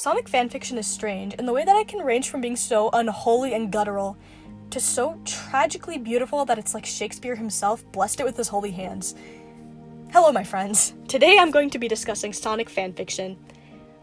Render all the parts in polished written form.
Sonic fanfiction is strange in the way that it can range from being so unholy and guttural to so tragically beautiful that it's like Shakespeare himself blessed it with his holy hands. Hello, my friends. Today I'm going to be discussing Sonic fanfiction.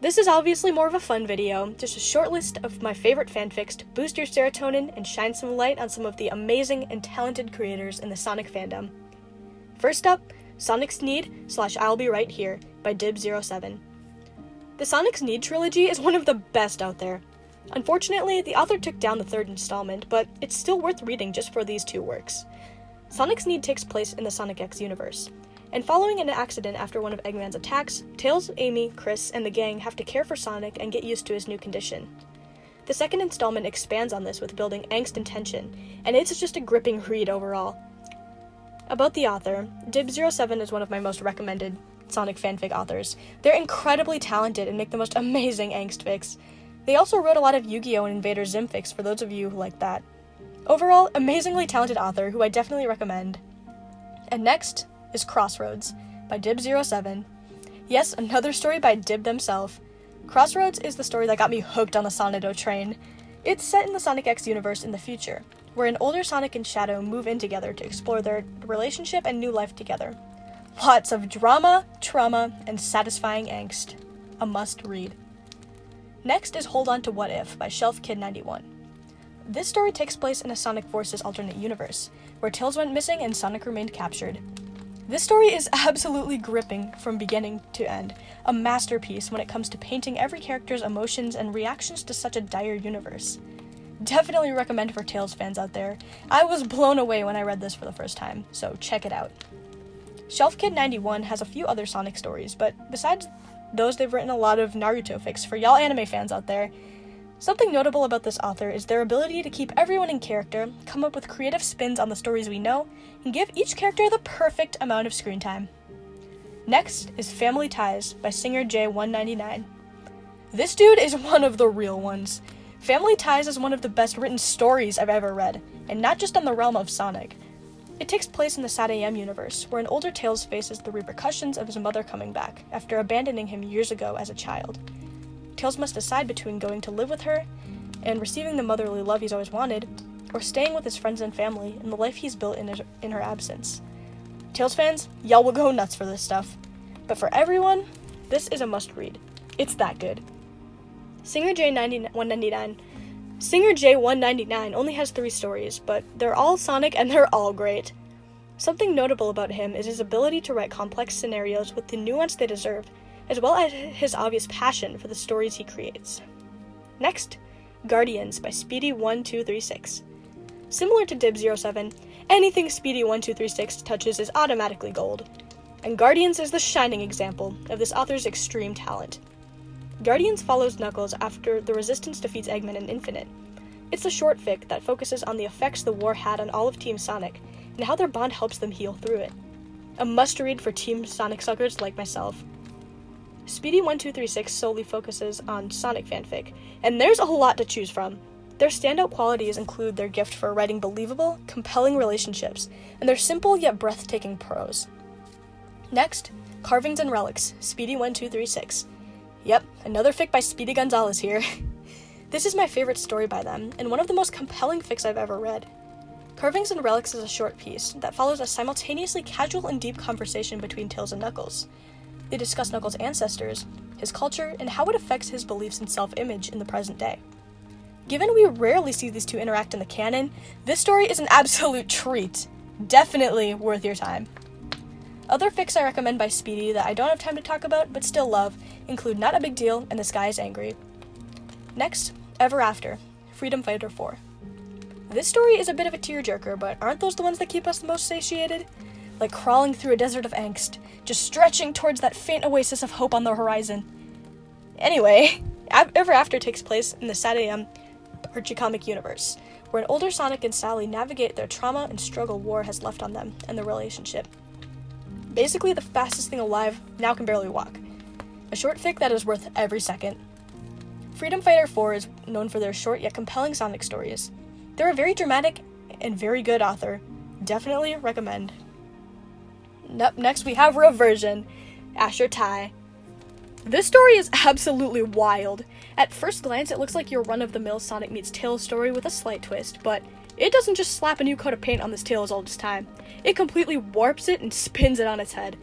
This is obviously more of a fun video, just a short list of my favorite fanfics to boost your serotonin and shine some light on some of the amazing and talented creators in the Sonic fandom. First up, Sonic Sneed / I'll Be Right Here by Dib07. The Sonic Sneed trilogy is one of the best out there. Unfortunately, the author took down the third installment, but it's still worth reading just for these two works. Sonic Sneed takes place in the Sonic X universe, and following an accident after one of Eggman's attacks, Tails, Amy, Chris, and the gang have to care for Sonic and get used to his new condition. The second installment expands on this with building angst and tension, and it's just a gripping read overall. About the author, Dib07 is one of my most recommended Sonic fanfic authors. They're incredibly talented and make the most amazing angst fics. They also wrote a lot of Yu-Gi-Oh! And Invader Zim fics for those of you who like that. Overall, amazingly talented author who I definitely recommend. And next is Crossroads by Dib07. Yes, another story by Dib themselves. Crossroads is the story that got me hooked on the Sonido train. It's set in the Sonic X universe in the future, where an older Sonic and Shadow move in together to explore their relationship and new life together. Lots of drama, trauma, and satisfying angst. A must-read. Next is Hold On to What If by ShelfKid91. This story takes place in a Sonic Forces alternate universe, where Tails went missing and Sonic remained captured. This story is absolutely gripping from beginning to end, a masterpiece when it comes to painting every character's emotions and reactions to such a dire universe. Definitely recommend for Tails fans out there. I was blown away when I read this for the first time, so check it out. ShelfKid91 has a few other Sonic stories, but besides those, they've written a lot of Naruto fics for y'all anime fans out there. Something notable about this author is their ability to keep everyone in character, come up with creative spins on the stories we know, and give each character the perfect amount of screen time. Next is Family Ties by Singer J199. This dude is one of the real ones. Family Ties is one of the best written stories I've ever read, and not just on the realm of Sonic. It takes place in the SatAM universe, where an older Tails faces the repercussions of his mother coming back after abandoning him years ago as a child. Tails must decide between going to live with her and receiving the motherly love he's always wanted, or staying with his friends and family in the life he's built in her absence. Tails fans, y'all will go nuts for this stuff. But for everyone, this is a must-read. It's that good. Singer J199 only has 3 stories, but they're all Sonic and they're all great. Something notable about him is his ability to write complex scenarios with the nuance they deserve, as well as his obvious passion for the stories he creates. Next, Guardians by Speedy1236. Similar to Dib07, anything Speedy1236 touches is automatically gold, and Guardians is the shining example of this author's extreme talent. Guardians follows Knuckles after the Resistance defeats Eggman in Infinite. It's a short fic that focuses on the effects the war had on all of Team Sonic, and how their bond helps them heal through it. A must-read for Team Sonic suckers like myself. Speedy1236 solely focuses on Sonic fanfic, and there's a lot to choose from. Their standout qualities include their gift for writing believable, compelling relationships, and their simple yet breathtaking prose. Next, Carvings and Relics, Speedy1236. Yep, another fic by Speedy Gonzalez here. This is my favorite story by them, and one of the most compelling fics I've ever read. Carvings and Relics is a short piece that follows a simultaneously casual and deep conversation between Tails and Knuckles. They discuss Knuckles' ancestors, his culture, and how it affects his beliefs and self-image in the present day. Given we rarely see these two interact in the canon, this story is an absolute treat. Definitely worth your time. Other fics I recommend by Speedy that I don't have time to talk about but still love include Not a Big Deal and The Sky is Angry. Next, Ever After, Freedom Fighter 4. This story is a bit of a tearjerker, but aren't those the ones that keep us the most satiated? Like crawling through a desert of angst, just stretching towards that faint oasis of hope on the horizon. Anyway, Ever After takes place in the SatAM Archie comic universe, where an older Sonic and Sally navigate their trauma and struggle war has left on them and their relationship. Basically, the fastest thing alive now can barely walk. A short fic that is worth every second. Freedom Fighter 4 is known for their short yet compelling Sonic stories. They're a very dramatic and very good author. Definitely recommend. Next we have Reversion, Asher Tai. This story is absolutely wild. At first glance, it looks like your run-of-the-mill Sonic meets Tails story with a slight twist, but it doesn't just slap a new coat of paint on this tale as old as time. It completely warps it and spins it on its head.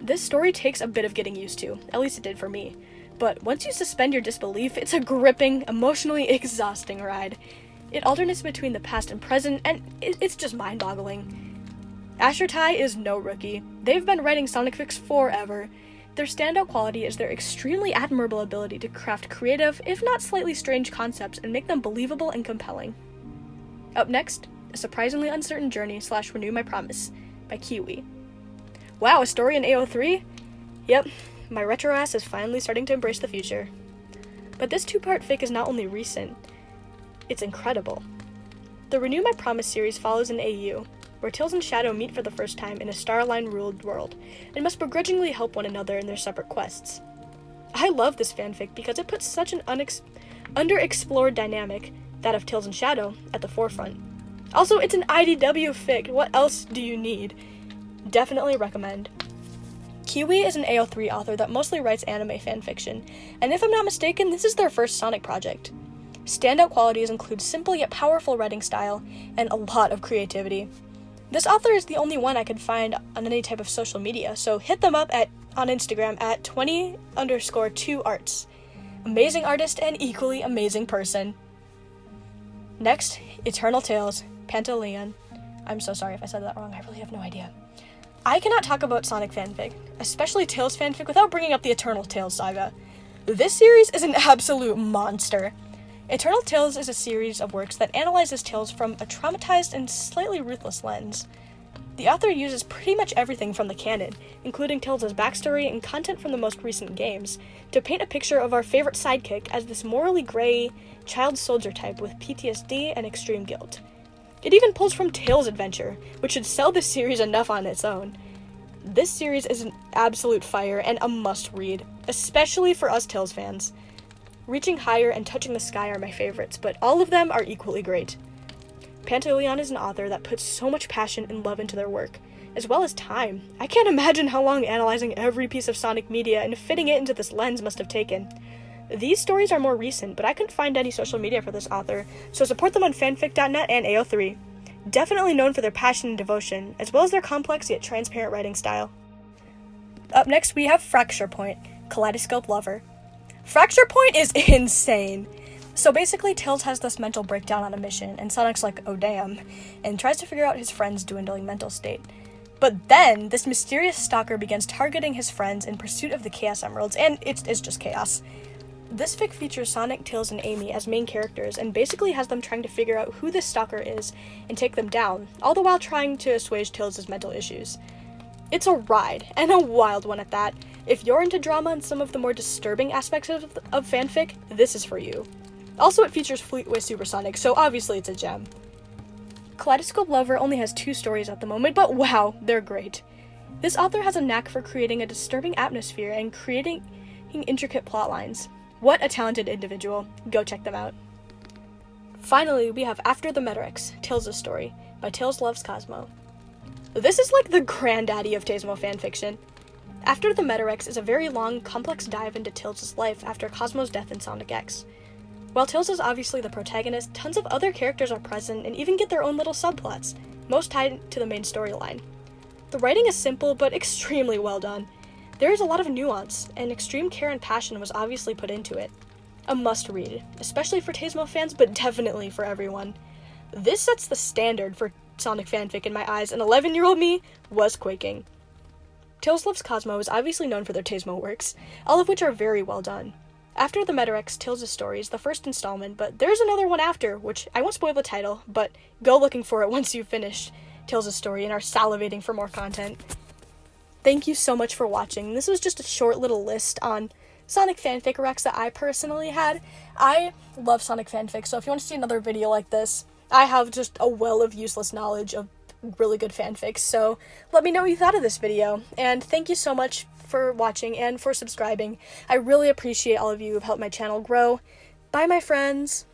This story takes a bit of getting used to, at least it did for me. But once you suspend your disbelief, it's a gripping, emotionally exhausting ride. It alternates between the past and present, and it's just mind-boggling. Asher Tai is no rookie. They've been writing Sonic fics forever. Their standout quality is their extremely admirable ability to craft creative, if not slightly strange concepts and make them believable and compelling. Up next, A Surprisingly Uncertain Journey / Renew My Promise by Kiwi. Wow, a story in AO3? Yep, my retro ass is finally starting to embrace the future. But this 2-part fic is not only recent, it's incredible. The Renew My Promise series follows an AU, where Tails and Shadow meet for the first time in a Starline-ruled world, and must begrudgingly help one another in their separate quests. I love this fanfic because it puts such an underexplored dynamic, that of Tails and Shadow, at the forefront. Also, it's an IDW fic, what else do you need? Definitely recommend. Kiwi is an AO3 author that mostly writes anime fanfiction, and if I'm not mistaken, this is their first Sonic project. Standout qualities include simple yet powerful writing style, and a lot of creativity. This author is the only one I could find on any type of social media, so hit them up on Instagram at 20_2arts. Amazing artist and equally amazing person. Next, Eternal Tales, Pantaleon. I'm so sorry if I said that wrong, I really have no idea. I cannot talk about Sonic fanfic, especially Tales fanfic, without bringing up the Eternal Tales saga. This series is an absolute monster. Eternal Tales is a series of works that analyzes Tales from a traumatized and slightly ruthless lens. The author uses pretty much everything from the canon, including Tails' backstory and content from the most recent games, to paint a picture of our favorite sidekick as this morally gray, child soldier type with PTSD and extreme guilt. It even pulls from Tails' adventure, which should sell this series enough on its own. This series is an absolute fire and a must-read, especially for us Tails fans. Reaching Higher and Touching the Sky are my favorites, but all of them are equally great. Pantaleon is an author that puts so much passion and love into their work, as well as time. I can't imagine how long analyzing every piece of Sonic media and fitting it into this lens must have taken. These stories are more recent, but I couldn't find any social media for this author, so support them on fanfic.net and AO3. Definitely known for their passion and devotion, as well as their complex yet transparent writing style. Up next, we have Fracture Point, Kaleidoscope Lover. Fracture Point is insane! So basically, Tails has this mental breakdown on a mission, and Sonic's like, oh damn, and tries to figure out his friend's dwindling mental state. But then, this mysterious stalker begins targeting his friends in pursuit of the Chaos Emeralds, and it's just chaos. This fic features Sonic, Tails, and Amy as main characters, and basically has them trying to figure out who this stalker is and take them down, all the while trying to assuage Tails' mental issues. It's a ride, and a wild one at that. If you're into drama and some of the more disturbing aspects of fanfic, this is for you. Also, it features Fleetway Supersonic, so obviously it's a gem. Kaleidoscope Lover only has 2 stories at the moment, but wow, they're great. This author has a knack for creating a disturbing atmosphere and creating intricate plot lines. What a talented individual. Go check them out. Finally, we have After the Metarex, Tails' Story, by Tails Loves Cosmo. This is like the granddaddy of Tasmo fanfiction. After the Metarex is a very long, complex dive into Tails' life after Cosmo's death in Sonic X. While Tails is obviously the protagonist, tons of other characters are present and even get their own little subplots, most tied to the main storyline. The writing is simple but extremely well done. There is a lot of nuance, and extreme care and passion was obviously put into it. A must-read, especially for Tasmo fans, but definitely for everyone. This sets the standard for Sonic fanfic in my eyes, and 11-year-old me was quaking. Tails Loves Cosmo is obviously known for their Tasmo works, all of which are very well done. After the Metarex, Tails' Story is the first installment, but there's another one after, which I won't spoil the title, but go looking for it once you've finished Tails' Story and are salivating for more content. Thank you so much for watching. This was just a short little list on Sonic FANFIC RECS that I personally had. I love Sonic fanfic, so if you want to see another video like this, I have just a well of useless knowledge of really good fanfics, so let me know what you thought of this video, and thank you so much for watching and for subscribing. I really appreciate all of you who've helped my channel grow. Bye, my friends!